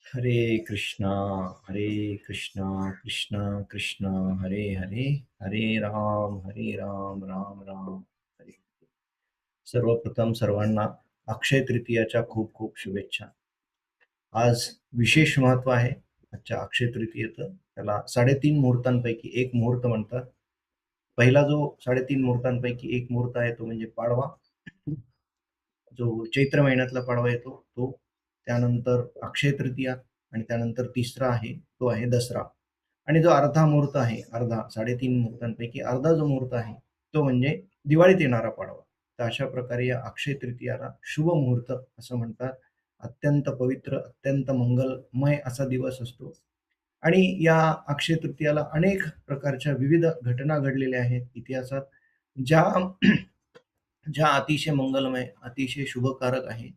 हरे कृष्णा हरे कृष्णा कृष्णा कृष्णा हरे हरे हरे राम राम राम हरे. सर्वप्रथम सर्वांना अक्षय तृतीयाच्या खूप खूप शुभेच्छा. आज विशेष महत्व आहे आजच्या अक्षय तृतीयेचं. त्याला 3.5 मुहूर्तांपैकी एक मुहूर्त म्हणतात. पहिला जो 3.5 मुहूर्तांपैकी एक मुहूर्त आहे तो म्हणजे पाडवा, जो चैत्र महिन्यातला पाडवा येतो तो. त्यानंतर अक्षय तृतीया आणि त्यानंतर तिसरा आहे तो आहे दसरा. आणि जो अर्धा मुहूर्त आहे, अर्धा 3.5 मुहूर्तांपैकी अर्धा जो मुहूर्त आहे तो म्हणजे दिवाळीत येणारा पाडवा. तर अशा प्रकारे या अक्षय तृतीयाला शुभ मुहूर्त असं म्हणतात. अत्यंत पवित्र, अत्यंत मंगलमय असा दिवस असतो. आणि या अक्षय तृतीयाला अनेक प्रकारच्या विविध घटना घडलेल्या आहेत इतिहासात, ज्या ज्या अतिशय मंगलमय, अतिशय शुभकारक आहे.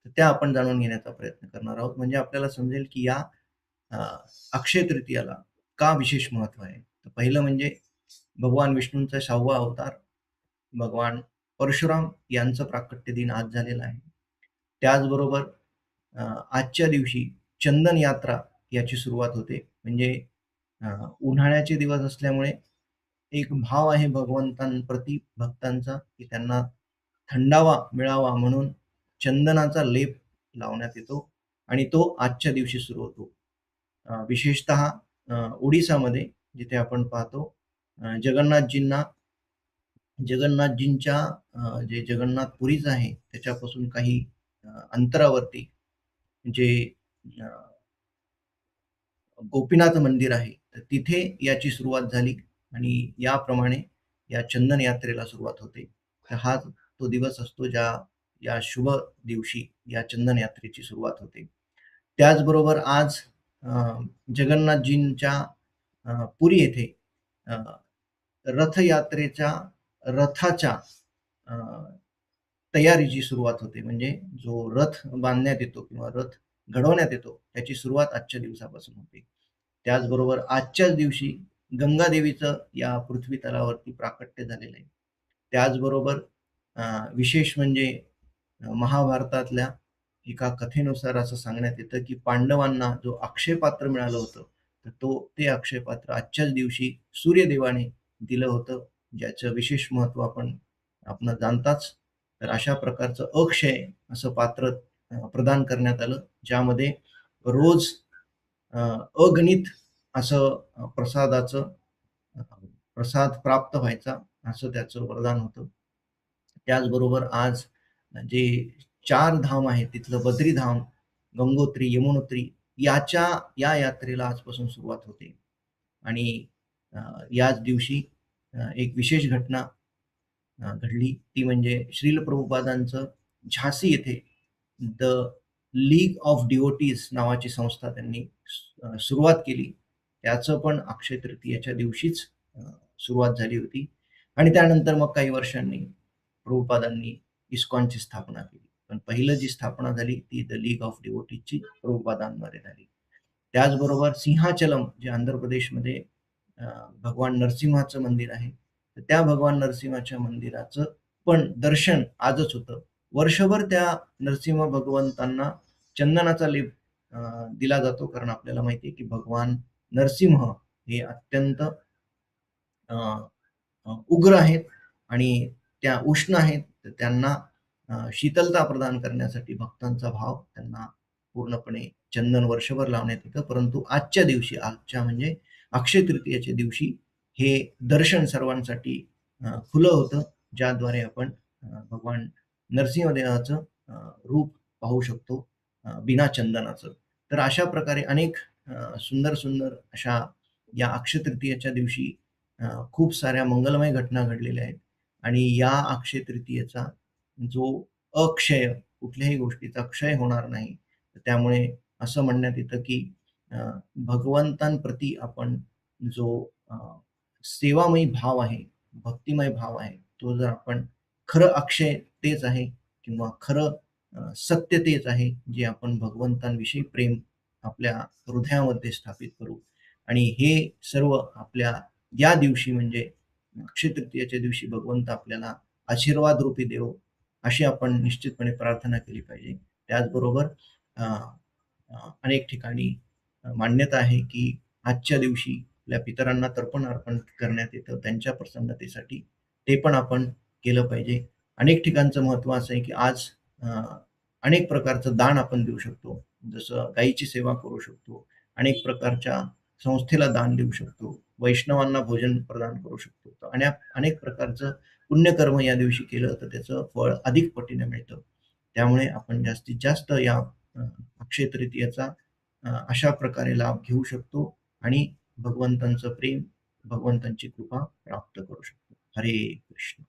तर त्या आपण जाणून घेण्याचा प्रयत्न करणार आहोत. म्हणजे आपल्याला समजेल की या अ, अक्षय तृतीयाला का विशेष महत्त्व आहे. तर पहिलं म्हणजे भगवान विष्णूंचा 6वा अवतार भगवान परशुराम यांचं प्राकट्य दिन आज झालेला आहे. त्याचबरोबर आजच्या दिवशी चंदन यात्रा याची सुरुवात होते. म्हणजे अ, उन्हाळ्याचे दिवस असल्यामुळे एक भाव आहे भगवंतांप्रती भक्तांचा, की त्यांना थंडावा मिळावा म्हणून चंदनाचा लेप लावण्यात येतो आणि तो आजच्या दिवशी सुरू होतो. विशेषतः ओडिसामध्ये जिथे आपण पाहतो जगन्नाथजींना जगन्नाथजींच्या जे जगन्नाथपुरीच आहे त्याच्यापासून काही अंतरावरती जे अ, गोपीनाथ मंदिर आहे. तर तिथे याची सुरुवात झाली आणि याप्रमाणे या चंदन यात्रेला सुरुवात होते. तर हा तो दिवस असतो या शुभ दिवशी या चंदन यात्रेची सुरुवात होते. त्याचबरोबर आज अ, जगन्नाथजींच्या पुरी येथे अ, रथयात्रेच्या रथाच्या अ, तयारीची सुरुवात होते. म्हणजे जो रथ बांधण्यात येतो किंवा रथ घडवण्यात येतो, त्याची सुरुवात आजच्या दिवसापासून होते. त्याचबरोबर आजच्याच दिवशी गंगा देवीचं या पृथ्वी तलावरती प्राकट्य झालेलं आहे. त्याचबरोबर अ, विशेष म्हणजे महाभारतातल्या एका कथेनुसार असं सांगण्यात येतं, की पांडवांना जो अक्षय पात्र मिळालं होतं, तर ते अक्षय पात्र आजच्याच दिवशी सूर्यदेवाने दिलं होतं, ज्याचं विशेष महत्त्व आपण जाणताच. तर अशा प्रकारचं अक्षय असं पात्र प्रदान करण्यात आलं, ज्यामध्ये रोज अ, अगणित असं प्रसादाचं अ, प्रसाद प्राप्त व्हायचा, असं त्याचं वरदान होतं. त्याचबरोबर आज जे 4 धाम आहेत, तिथलं बद्रीधाम, गंगोत्री, यमुनोत्री या यात्रेला आजपासून सुरुवात होते. आणि अ, याच दिवशी एक विशेष घटना घडली. ती म्हणजे श्रील प्रभुपादांचं झाशी येथे द लीग ऑफ डिव्होटीज नावाची संस्था त्यांनी सुरुवात केली. त्याचं पण अक्षय तृतीयेच्या दिवशीच अ, सुरुवात झाली होती आणि त्यानंतर मग काही वर्षांनी प्रभुपादांनी इस्कॉनची स्थापना केली. पण पहिलं जी स्थापना झाली ती द लीग ऑफ डिव्होटीजची प्रभुपादांद्वारे झाली. त्याचबरोबर सिंहाचलम जे आंध्र प्रदेशमध्ये अ, भगवान नरसिंहाचं मंदिर आहे. तर त्या भगवान नरसिंहाच्या मंदिराचं पण दर्शन आजच होतं. वर्षभर त्या नरसिंह भगवंतांना चंदनाचा लेप अ, दिला जातो. कारण आपल्याला माहिती आहे, की भगवान नरसिंह हे अत्यंत अ, उग्र आहेत आणि त्या उष्ण आहेत. तर त्यांना शीतलता प्रदान करण्यासाठी भक्तांचा भाव त्यांना पूर्णपणे चंदन वर्षभर लावण्यात येतं. परंतु आजच्या दिवशी, आजच्या म्हणजे अक्षय तृतीयेच्या दिवशी हे दर्शन सर्वांसाठी खुलं होतं, ज्याद्वारे आपण भगवान नरसिंहदेवाचं रूप पाहू शकतो बिना चंदनाचं. तर अशा प्रकारे अनेक सुंदर सुंदर अशा या अक्षय तृतीयेच्या दिवशी खूप साऱ्या मंगलमय घटना घडलेल्या आहेत आणि या अक्षय तृतीयेचा जो अक्षय, कुठल्याही गोष्टीचा क्षय होणार नाही. तर त्यामुळे असं म्हणण्यात येतं, की अ, भगवंतांप्रती आपण जो अ, सेवामयी भाव आहे, भक्तिमय भाव आहे, तो जर आपण खरं अक्षय तेच आहे किंवा खरं सत्य तेच आहे, जे आपण भगवंतांविषयी प्रेम आपल्या हृदयामध्ये स्थापित करू आणि हे सर्व आपल्या या दिवशी म्हणजे अक्षय तृतीयेच्या दिवशी भगवंत आपल्याला आशीर्वाद रूपी देवो, अशी आपण निश्चितपणे प्रार्थना केली पाहिजे. त्याचबरोबर अ, अनेक ठिकाणी मान्यता आहे, की आजच्या दिवशी आपल्या पितरांना तर्पण अर्पण करण्यात येतं त्यांच्या प्रसन्नतेसाठी. ते पण आपण केलं पाहिजे. अनेक ठिकाणचं महत्त्व असं आहे, की आज अ, अनेक प्रकारचं दान आपण देऊ शकतो. जसं गायीची सेवा करू शकतो. अनेक प्रकारच्या संस्थेला दान देऊ शकतो. वैष्णवांना भोजन प्रदान करू शकतो. तर अनेक प्रकारचं पुण्यकर्म या दिवशी केलं तर त्याचं फळ अधिक पटीने मिळतं. त्यामुळे आपण जास्तीत जास्त या अ, अक्षय तृतीयेचा अशा प्रकारे लाभ घेऊ शकतो आणि भगवंतांचं प्रेम, भगवंतांची कृपा प्राप्त करू शकतो. हरे कृष्ण.